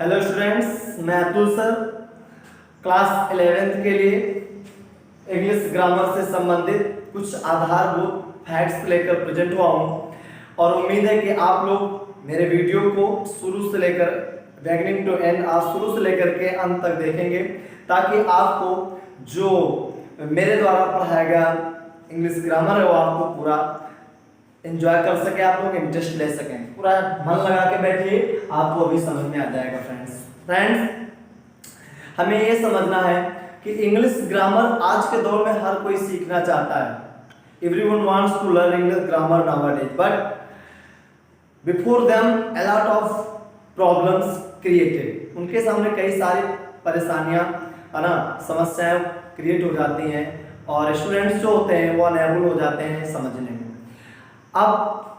Hello students, मैं Atul sir class 11th के लिए इंग्लिश ग्रामर से संबंधित कुछ आधारभूत फैक्ट्स लेकर प्रेजेंट हुआ हूँ और उम्मीद है कि आप लोग मेरे वीडियो को शुरू से लेकर बिगिनिंग टू एंड आप शुरू से लेकर के अंत तक देखेंगे ताकि आपको जो मेरे द्वारा पढ़ाया गया इंग्लिश ग्रामर है वो आपको पूरा एंजॉय कर सके, आप लोग इंटरेस्ट ले सकें। पूरा मन लगा के बैठिए, आपको अभी समझ में आ जाएगा। फ्रेंड्स हमें ये समझना है कि इंग्लिश ग्रामर आज के दौर में हर कोई सीखना चाहता है। Everyone wants to learn English grammar nowadays, but before them a lot of problems created. उनके सामने कई सारी परेशानियां है ना, समस्याएं क्रिएट हो जाती हैं और स्टूडेंट्स जो होते हैं वो अनएबल हो जाते हैं समझने में। अब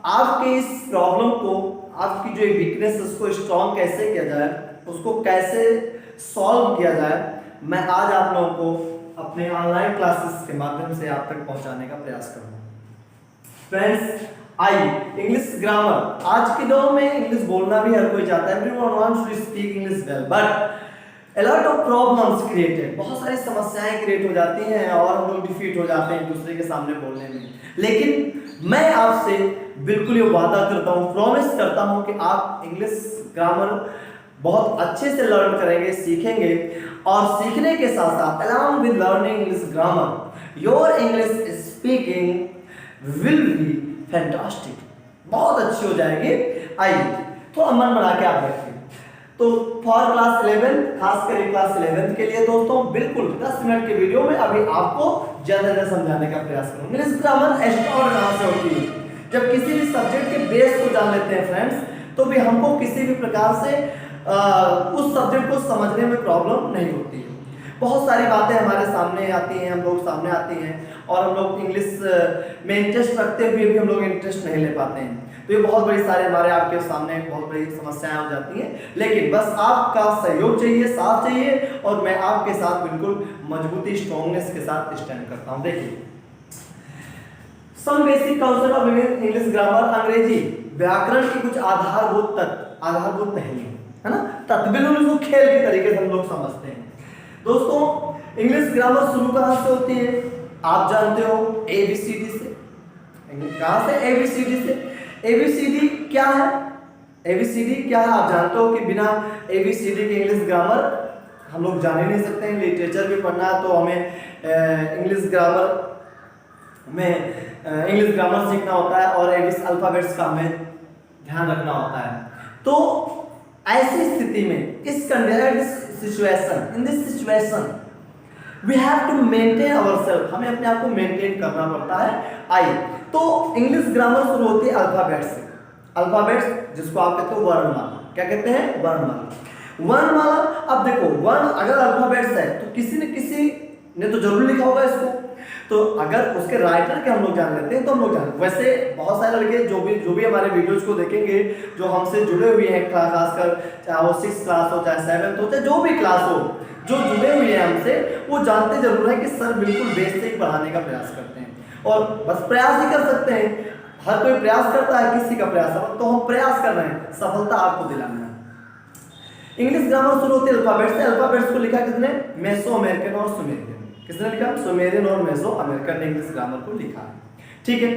आपके इस प्रॉब्लम को, आपकी जो वीकनेस है उसको स्ट्रॉन्ग कैसे किया जाए, उसको कैसे सॉल्व किया जाए, मैं आज आप लोगों को अपने ऑनलाइन क्लासेस के माध्यम से आप तक पहुंचाने का प्रयास करूंगा। फ्रेंड्स आई इंग्लिश ग्रामर, आज के दौर में इंग्लिश बोलना भी हर कोई चाहता है। Everyone wants to speak English well, but a lot of problems created, बहुत सारी समस्याएं क्रिएट हो जाती हैं और हम लोग डिफीट हो जाते हैं दूसरे के सामने बोलने में। लेकिन मैं आपसे बिल्कुल ये वादा करता हूँ, प्रॉमिस करता हूँ कि आप इंग्लिश ग्रामर बहुत अच्छे से लर्न करेंगे, सीखेंगे और सीखने के साथ साथ along with learning English grammar, your English speaking will be fantastic, बहुत अच्छी हो जाएगी। आइए थोड़ा मन बना के आप बैठिए। तो फॉर क्लास 11, खास करके क्लास 11th के लिए दोस्तों बिल्कुल 10 मिनट के वीडियो में अभी आपको ज्यादा समझाने का प्रयास करूंगा। इंग्लिश ग्रामर स्टार्ट कहां से होती है? जब किसी भी सब्जेक्ट के बेस को जान लेते हैं फ्रेंड्स, तो भी हमको किसी भी प्रकार से उस सब्जेक्ट को समझने में प्रॉब्लम नहीं होती है। बहुत सारी बातें हमारे सामने आती हैं, हम लोग सामने आती हैं और हम लोग इंग्लिश में इंटरेस्ट रखते हुए भी हम लोग इंटरेस्ट नहीं ले पाते हैं। तो ये बहुत बड़ी सारे हमारे आपके सामने बहुत बड़ी समस्याएं हो जाती हैं, लेकिन बस आपका सहयोग चाहिए, साथ चाहिए और मैं आपके साथ बिल्कुल मजबूती, स्ट्रॉन्गनेस के साथ स्टैंड करता हूं। देखिए some basic concept of English grammar, अंग्रेजी व्याकरण की कुछ आधारभूत तत्व, आधारभूत नहीं है ना, तत्व बिल्कुल उसको खेल के तरीके से हम लोग समझते हैं। दोस्तों इंग्लिश ग्रामर शुरू कहां से होती है? आप जानते हो ABCD से। कहां से? ABCD से। ABCD क्या है? ABCD क्या है आप जानते हो कि बिना ABCD के इंग्लिश ग्रामर हम लोग जान ही नहीं सकते हैं। लिटरेचर भी पढ़ना है तो हमें इंग्लिश ग्रामर में इंग्लिश ग्रामर सीखना होता है और एबिस अल्फाबेट्स का हमें ध्यान रखना होता है। तो ऐसी स्थिति में इस situation, in this situation we have to maintain ourselves, हमें अपने आप को मेंटेन करना पड़ता है। आई तो इंग्लिश ग्रामर शुरू होती है अल्फाबेट से। अल्फाबेट्स जिसको आप कहते हो वर्णमाला, क्या कहते हैं? वर्णमाला। वर्णमाला, अब देखो वर्ण अगर अल्फाबेट्स है तो किसी न किसी ने तो जरूर लिखा होगा इसको, तो अगर उसके राइटर के हम लोग जान लेते हैं तो हम लोग जान। वैसे बहुत सारे लड़के जो भी हमारे वीडियोज को देखेंगे, जो हमसे जुड़े हुए हैं, खासकर चाहे वो 6th क्लास हो, चाहे 7th हो, चाहे जो भी क्लास हो, जो जुड़े हुए हैं हमसे, वो जानते जरूर है कि सर बिल्कुल बेस से ही पढ़ाने का प्रयास करते हैं और बस प्रयास ही कर सकते हैं। हर कोई प्रयास करता है, किसी का प्रयास है, तो हम प्रयास कर रहे हैं, सफलता आपको दिलाना है। इंग्लिश ग्रामर शुरू होती है अल्फाबेट से। अल्फाबेट्स को लिखा किसने? मेसो अमेरिकन और सुमेरियन। किसने लिखा? सुमेरियन और मेसो अमेरिकन ने इंग्लिश ग्रामर को लिखा है। ठीक है,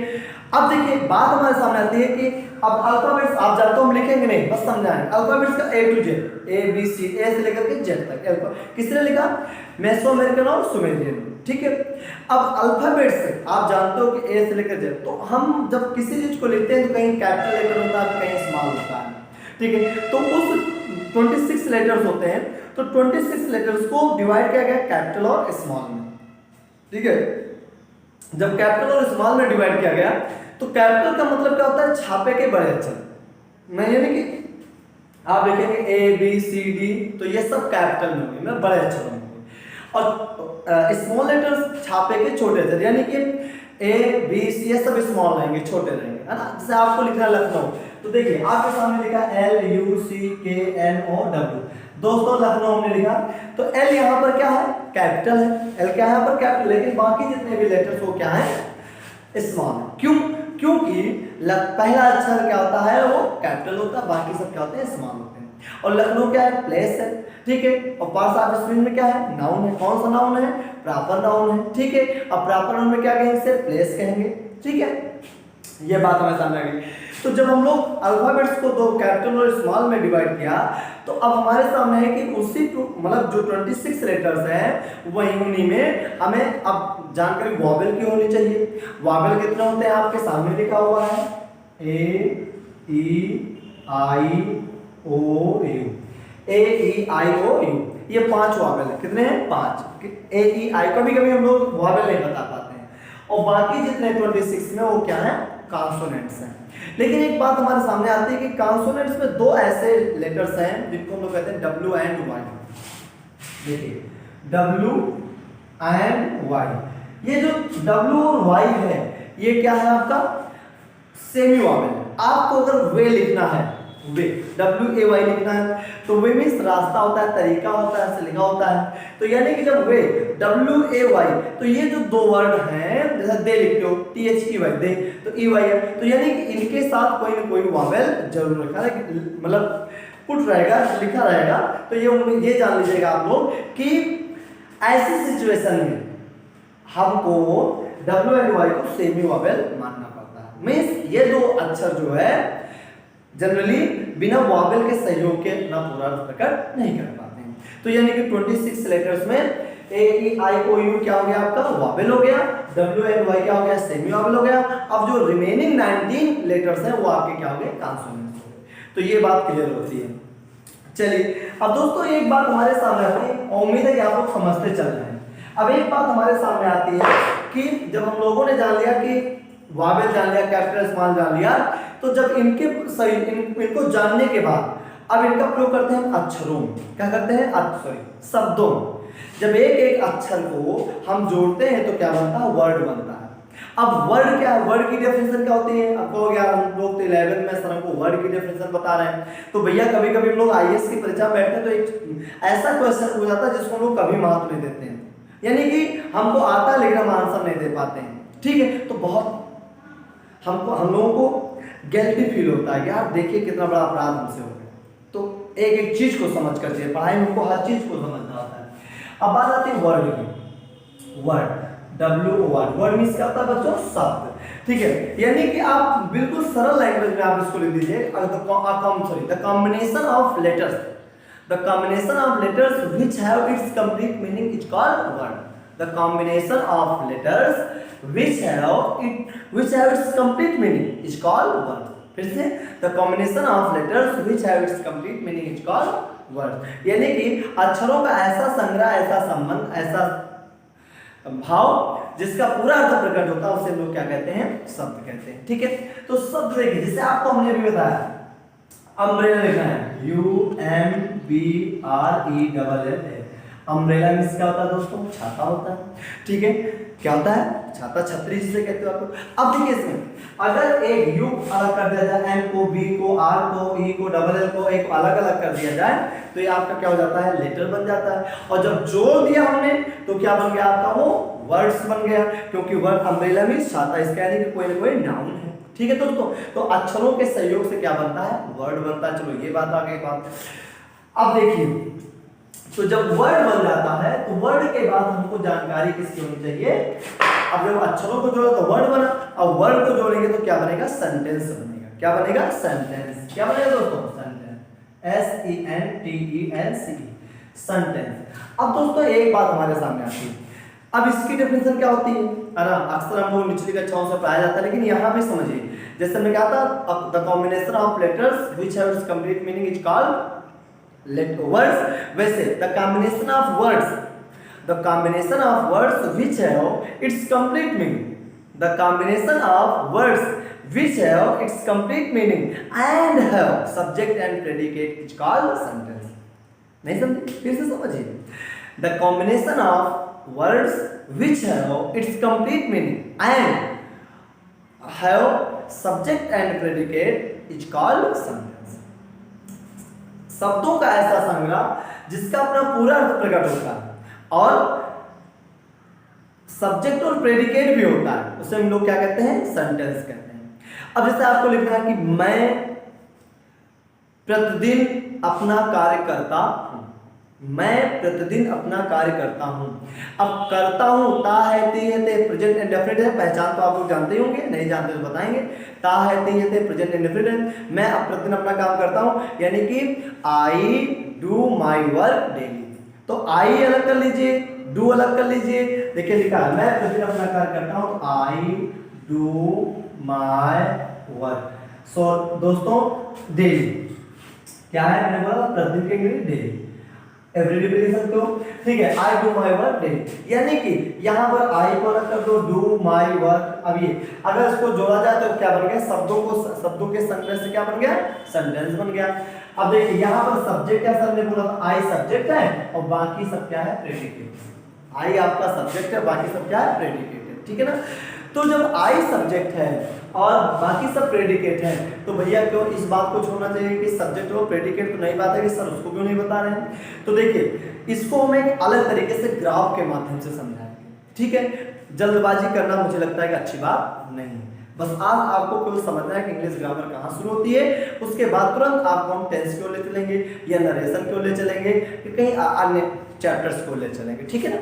अब देखिए बात हमारे सामने आती है कि अब अल्फाबेट्स आप जानते हो, हम लिखेंगे नहीं, बस समझाएं। अल्फाबेट्स का A to Z, ABC, A से लेकर के Z तक किसने लिखा? मेसो अमेरिकन और सुमेरियन। ठीक है, अब अल्फाबेट से आप जानते हो कि A से लेकर Z, तो हम जब किसी चीज को लिखते हैं तो कहीं कैपिटल लेटर होता है, कहीं स्मॉल होता है। ठीक है, तो उस 26 लेटर्स होते हैं, तो 26 लेटर्स को डिवाइड किया गया कैपिटल और स्मॉल में। ठीक है, जब कैपिटल और स्मॉल में डिवाइड किया गया तो कैपिटल का मतलब क्या होता है? छापे के बड़े अक्षर। मैं यानी कि आप देखेंगे ABCD, तो ये सब कैपिटल में होंगे, मैं बड़े अक्षर होंगे, और स्मॉल लेटर्स छापे के छोटे अक्षर, यानी कि ABC ये सब स्मॉल रहेंगे, छोटे रहेंगे, है ना। जैसे आपको लिखना लखनऊ, तो देखिए आपके सामने लिखा LUCKNOW, दोस्तों लखनऊ हमने लिखा, तो L यहाँ पर क्या है? कैपिटल है। L क्या है यहाँ पर? कैपिटल, लेकिन बाकी जितने भी लेटर्स वो क्या है? स्मॉल। क्यों? क्योंकि पहला अक्षर क्या होता है? वो कैपिटल होता है, बाकी सब क्या होते हैं? स्मॉल होते हैं। और लखनऊ क्या है, प्लेस है, ठीक है। और पार्ट्स ऑफ स्पीच में क्या है, नाउन है। कौन सा नाउन है, प्रॉपर नाउन है, ठीक है। अब प्रॉपर नाउन में क्या कहेंगे, इसे प्लेस कहेंगे, ठीक है। ये बात हमें समझ आ गई। तो जब हम लोग अल्फाबेट्स को दो कैपिटल और स्मॉल में डिवाइड किया, तो अब हमारे सामने है कि उसी मतलब जो 26 लेटर्स हैं वही उन्हीं में हमें अब जानकारी वॉवेल की होनी चाहिए। वॉवेल कितने होते हैं, आपके सामने लिखा हुआ है, ए ई आई ओ you, A E I O you, ये 5 वॉवेल है। कितने हैं, 5। ए ई आई कभी कभी हम लोग वॉवेल नहीं बता पाते हैं, और बाकी जितने 26 में वो क्या है, कॉन्सोनेंट्स हैं। लेकिन एक बात हमारे सामने आती है कि कॉन्सोनेंट्स में दो ऐसे लेटर्स हैं जिनको हम लोग कहते हैं डब्ल्यू एंड वाई। देखिए डब्ल्यू एंड वाई, ये जो डब्ल्यू और वाई है ये क्या है, आपका सेमी वॉवेल है। आपको अगर वे लिखना है, वे डब्ल्यू ए वाई लिखना है, तो वे मीन्स रास्ता होता है, तरीका होता है, ऐसे लिखा होता है। तो यानी कि जब वे डब्ल्यू ए वाई, तो ये जो दो वर्ड हैं, जैसे दे लिखते हो टी एच ई वाई, दे, तो ई वाई है, तो यानी कि इनके साथ कोई ना कोई वॉवेल जरूर रखा है, मतलब पुट रहेगा, लिखा रहेगा। तो ये जान लीजिएगा आप लोग कि ऐसी सिचुएशन में हमको डब्ल्यू एंड वाई को सेमी वॉवेल मानना पड़ता है। मीन्स ये दो अक्षर जो है जनरली बिना वॉवेल के सहयोग के अपना पूरा अर्थ प्रकट नहीं कर पाते हैं। तो यानी कि 26 लेटर्स में ए ई आई ओ यू क्या हो गया, आपका वॉवेल हो गया, डब्ल्यू एंड वाई क्या हो गया, सेमी वॉवेल हो गया। अब जो रिमेनिंग 19 लेटर्स हैं वो आपके क्या हो गए, कॉन्सोनेंट्स हो गए। तो ये बात क्लियर होती है। चलिए अब दोस्तों एक बात हमारे सामने आती है, उम्मीद है कि आप लोग समझते चल रहे हैं। अब एक बात हमारे सामने आती है कि जब हम लोगों ने जान लिया कि वॉवेल जान लिया, कैपिटल स्मॉल जान लिया, तो जब इनके इनको जानने के बाद अब इनका प्रयोग करते हैं अक्षरों, क्या करते हैं, शब्दों। जब एक एक अक्षर को हम जोड़ते हैं तो क्या बनता है, वर्ड बनता है। अब वर्ड क्या है, वर्ड की डेफिनेशन क्या होती है, आपको हो गया, हम लोग तो 11th में सर हमको वर्ड की डेफिनेशन बता रहे हैं। तो भैया कभी कभी हम लोग आईएएस की परीक्षा में बैठते हैं तो एक ऐसा क्वेश्चन हो जाता है जिसको हम लोग कभी महत्व नहीं देते हैं, यानी कि हमको आता है लेकिन हम आंसर नहीं दे पाते हैं, ठीक है। तो बहुत हम लोगों को गिल्टी फील होता है, यार देखिए कितना बड़ा अपराध हमसे हो गया। तो एक एक चीज को समझ कर चाहिए, पढ़ाई में हमको हर चीज को समझना होता है। अब बात आती है वर्ड की। Word W word, word means क्या होता है बच्चों, शब्द, ठीक है। यानी कि आप बिल्कुल सरल लैंग्वेज में आप इसको लिख दीजिए, the combination of letters, the combination of letters which have it's complete meaning is called word. The combination of letters which have its complete meaning is called word. फिर से the combination of letters which have its complete meaning is called word. यानी कि अक्षरों का ऐसा संग्रह, ऐसा संबंध, ऐसा भाव जिसका पूरा अर्थ प्रकट होता है उसे लोग क्या कहते हैं, शब्द कहते हैं, ठीक है। तो शब्द देखिए, जैसे आपको हमने अभी बताया अम्ब्रेला लिखा है, UMBRELLA। अम्ब्रेला मींस क्या होता है दोस्तों, छाता होता है, ठीक है। क्या होता है, छाता, छतरी जिसे कहते हो आप। अब देखिए इसमें अगर एक यू अलग कर दिया जाए, एम को, बी को, आर को, ई को, डबल एल को एक अलग अलग कर दिया जाए तो ये आपका क्या हो जाता है, लेटर बन जाता है। और जब जोड़ दिया हमने तो क्या बन गया आपका, वो वर्ड्स बन गया, क्योंकि वर्ड अम्ब्रेला मींस छाता, इसका यानी कि कोई ना कोई नाउन है, ठीक है दोस्तों। तो अक्षरों के सहयोग से क्या बनता है, वर्ड बनता है। चलो ये बात आ गई बात। अब देखिए, तो जब वर्ड बन जाता है तो वर्ड के बाद हमको जानकारी किसकी होनी चाहिए। अब जब अक्षरों को जोड़ा तो वर्ड बना, अब वर्ड को जोड़ेंगे तो क्या बनेगा, सेंटेंस बनेगा। क्या बनेगा, सेंटेंस। क्या बनेगा दोस्तों, सेंटेंस, SENTENCE, सेंटेंस। अब दोस्तों एक बात हमारे सामने आती है, अब इसकी डेफिनेशन क्या होती है ना, अक्सर हम लोग निचली कक्षाओं से पढ़ाया जाता है, लेकिन यहाँ भी समझिए, जैसे हमने कहा था the combination of letters which have it's complete meaning is called words, वैसे the combination of words which have its complete meaning, the combination of words which have its complete meaning and have subject and predicate is called sentence। नहीं समझे, फिर से समझिए, the combination of words which have its complete meaning and have subject and predicate is called sentence। शब्दों का ऐसा संग्रह जिसका अपना पूरा अर्थ प्रकट होता है और सब्जेक्ट और प्रेडिकेट भी होता है, उसे हम लोग क्या कहते हैं, सेंटेंस कहते हैं। अब जैसे आपको लिखना है कि मैं प्रतिदिन अपना कार्य करता हूं। मैं प्रतिदिन अपना कार्य करता हूं। अब करता हूं, ता है ते है ते प्रेजेंट इंडेफिनिट है, पहचान तो आप लोग जानते ही होंगे, नहीं जानते तो बताएंगे। ता है ते है ते प्रेजेंट इंडेफिनिट है, मैं अब प्रतिदिन अपना काम करता हूं, यानी कि I do my work daily. तो आई अलग कर लीजिए, डू अलग कर लीजिए। देखिए लिखा है मैं प्रतिदिन अपना कार्य करता हूं, तो आई डू माई वर्क। सो दोस्तों डेली क्या है, मैंने बोला प्रतिदिन के लिए डेली, एवरीडे भी लिख सकते हो, ठीक है। I do my work daily, यानी कि यहाँ पर आई को अलग कर दो, डू माई वर्क। अब ये अगर इसको जोड़ा जाए तो क्या बन गया, शब्दों के संग्रह से क्या बन गया, सेंटेंस बन गया। अब देखिए यहाँ पर सब्जेक्ट क्या सर ने बोला था, आई सब्जेक्ट है और बाकी सब क्या है, प्रेडिकेट। आई आपका सब्जेक्ट है, बाकी सब क्या है, प्रेडिकेट है, ठीक है ना। तो जब आई सब्जेक्ट है और बाकी सब प्रेडिकेट है, तो भैया क्यों इस बात को छोड़ना चाहिए कि सब्जेक्ट और प्रेडिकेट तो नहीं बात है कि सर उसको क्यों नहीं बता रहे हैं। तो देखिए इसको हम एक अलग तरीके से ग्राफ के माध्यम से समझाएंगे, ठीक है। जल्दबाजी करना मुझे लगता है कि अच्छी बात नहीं है। बस आज आपको केवल समझना है कि इंग्लिश ग्रामर कहाँ शुरू होती है, उसके बाद तुरंत आपको हम टेंस क्यों ले चलेंगे या नरेशन क्यों ले चलेंगे, कहीं अन्य चैप्टर्स को ले चलेंगे, ठीक है ना।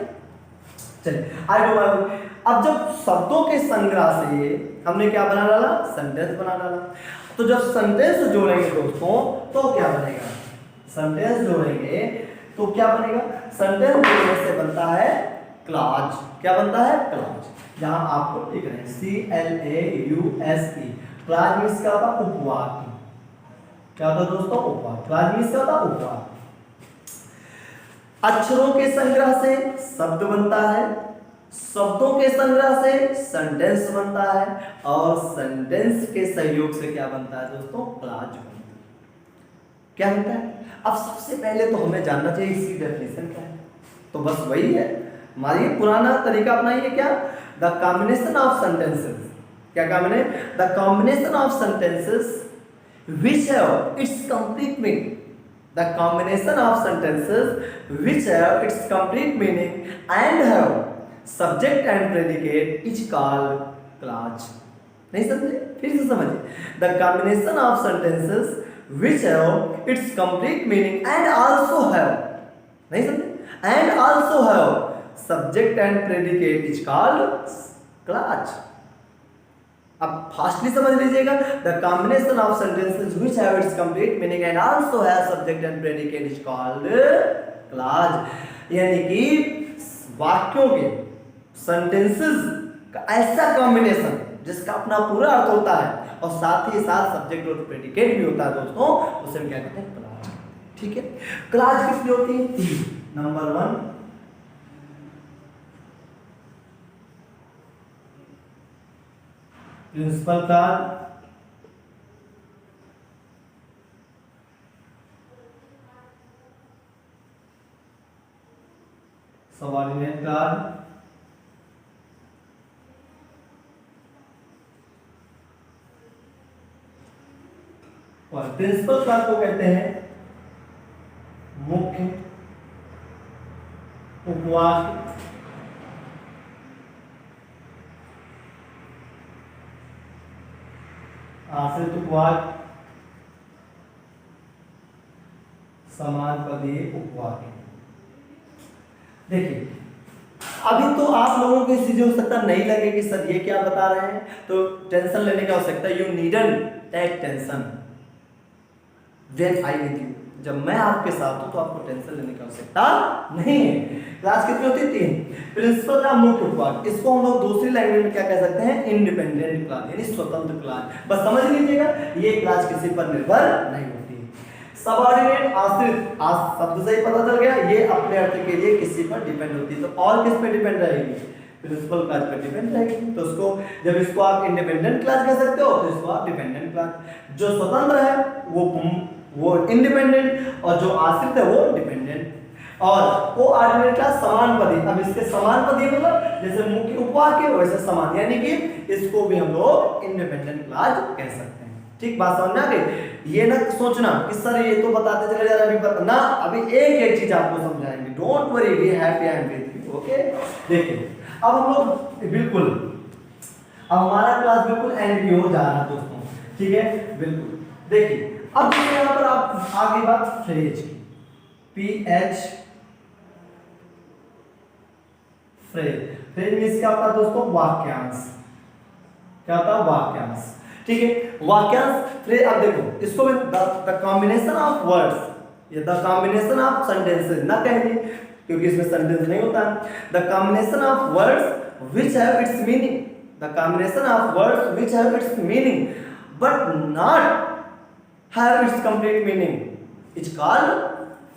चलिए आई डू माई। अब जब शब्दों के संग्रह से हमने क्या बना डाला, सेंटेंस बना डाला। तो जब सेंटेंस जोड़ेंगे दोस्तों तो क्या बनेगा, सेंटेंस जोड़ेंगे तो क्या बनेगा, सेंटेंस जोड़ने से बनता है क्लॉज। क्या बनता है, क्लॉज। जहां आपको लिख रहे हैं CLAUSE, क्लॉज मींस क्या होता, उपवाक्य। क्या होता दोस्तों, उपवाक्य। क्लॉज मींस क्या होता, उपवाक्य। अक्षरों के संग्रह से शब्द बनता है, शब्दों के संग्रह से सेंटेंस बनता है और सेंटेंस के सहयोग से क्या बनता है दोस्तों, क्लॉज बनता है। क्या बनता है, अब सबसे पहले तो हमें जानना चाहिए इसकी डेफिनेशन क्या है। तो बस वही है, हमारी पुराना तरीका अपनाइए, क्या, द कॉम्बिनेशन ऑफ सेंटेंसेस। क्या काम है, the combination of sentences which have its complete meaning, the combination of sentences which have its complete meaning and have subject and predicate is called clause। नहीं समझे, फिर से समझिए, the combination of sentences which have its complete meaning and also have, नहीं समझे, and also have subject and predicate is called clause। अब fastly समझ लीजिएगा, the combination of sentences which have it's complete meaning and also have subject and predicate is called clause. यानी कि वाक्यों के, sentences का ऐसा कॉम्बिनेशन जिसका अपना पूरा अर्थ होता है और साथ ही साथ सब्जेक्ट और प्रेडिकेट भी होता है दोस्तों, उसे हम क्या कहते हैं, क्लॉज। ठीक है, क्लॉज कितनी होती है, 3। Number 1 principal clause, subordinate clause, और प्रिंसिपल क्लॉज को कहते हैं मुख्य उपवाक्य, आश्रित उपवाक्य, समानपदीय उपवाक्य। देखिए अभी तो आप लोगों को चीजें हो सकता नहीं लगे कि सर ये क्या बता रहे हैं, तो टेंशन लेने की आवश्यकता, you needn't take tension when I with you. जब मैं आपके साथ हूं तो आपको टेंशन लेने की आवश्यकता नहीं है। क्लास कितनी होती है, 3। प्रिंसिपल का मुख्य उपवाक्य, इसको हम लोग दूसरी लैंग्वेज में क्या कह सकते हैं, इंडिपेंडेंट क्लास यानी स्वतंत्र क्लास। बस समझ लीजिएगा ये क्लास किसी पर निर्भर नहीं होती। सबऑर्डिनेट आश्रित, शब्द से ही पता चल गया, ये अपने अर्थ के लिए किसी पर डिपेंड होती है। तो और किस पे डिपेंड रहेगी, प्रिंसिपल क्लास पर डिपेंड रहेगी। तो उसको जब इसको आप इंडिपेंडेंट क्लास कह सकते हो तो इसको आप डिपेंडेंट क्लास। जो स्वतंत्र है वो इंडिपेंडेंट और जो आश्रित है वो डिपेंडेंट। और कोऑर्डिनेट क्लास समानपदी, अब इसके समानपदी मतलब जैसे मुख्य उपवाक्य वैसे समान, यानी कि इसको भी हम लोग इंडिपेंडेंट क्लास कह सकते हैं। ठीक, बात समझ में आ गई। ये ना सोचना कि सर ये तो बताते चले जा रहे, अभी पता ना, अभी एक चीज आपको समझाएंगे, don't worry, we happy I am with you. Okay, देखिए अब हम लोग बिल्कुल, अब हमारा क्लास बिल्कुल एंड की ओर जा रहा है दोस्तों, ठीक है, बिल्कुल। देखिए अब देखिए यहाँ पर आप आगे बात फ्रेज की, PH फ्रेज। फ्रेज मीन्स क्या होता है दोस्तों? वाक्यांश। क्या होता है? वाक्यांश। ठीक है, वाक्यांश फ्रेज। अब देखो इसको द कॉम्बिनेशन ऑफ वर्ड्स, ये द कॉम्बिनेशन ऑफ सेंटेंसेस ना कहेंगे क्योंकि इसमें सेंटेंस नहीं होता। The combination of words which have it's meaning, the combination of words which have it's meaning but not have it's complete meaning is called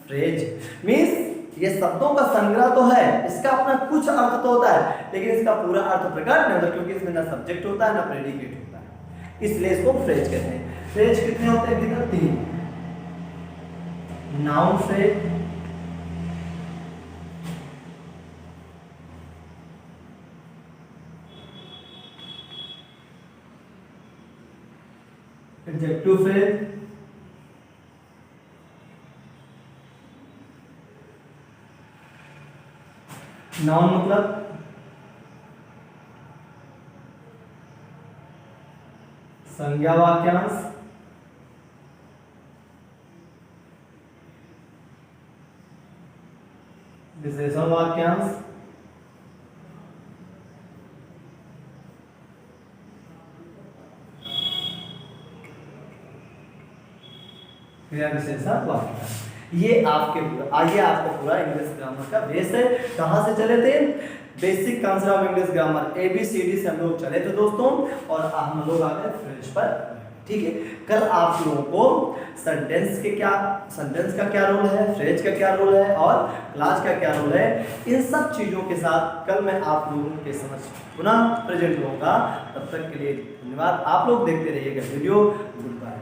phrase. Means ये शब्दों का संग्रह तो है, इसका अपना कुछ अर्थ तो होता है लेकिन इसका पूरा अर्थ प्रकट नहीं होता क्योंकि इसमें ना सब्जेक्ट होता है ना प्रेडिकेट होता है, इसलिए इसको फ्रेज कहते हैं। फ्रेज कितने होते हैं भैया? 3। Noun phrase, adjective phrase, noun मतलब संज्ञा वाक्यांश, विशेषण वाक्यांश, क्रिया विशेषण वाक्यांश। ये आपके आइए आपको पूरा इंग्लिश ग्रामर का बेस है। कहाँ से चले थे? Basic concept of English grammar ABCD से हम लोग चले थे दोस्तों, और हम लोग आ गए फ्रेज पर। ठीक है, कल आप लोगों को सेंटेंस का क्या रोल है, फ्रेज का क्या रोल है और क्लास का क्या रोल है, इन सब चीजों के साथ कल मैं आप लोगों के समझ पुनः प्रेजेंट होगा। तब तक के लिए धन्यवाद। आप लोग देखते रहिएगा वीडियो। Good bye.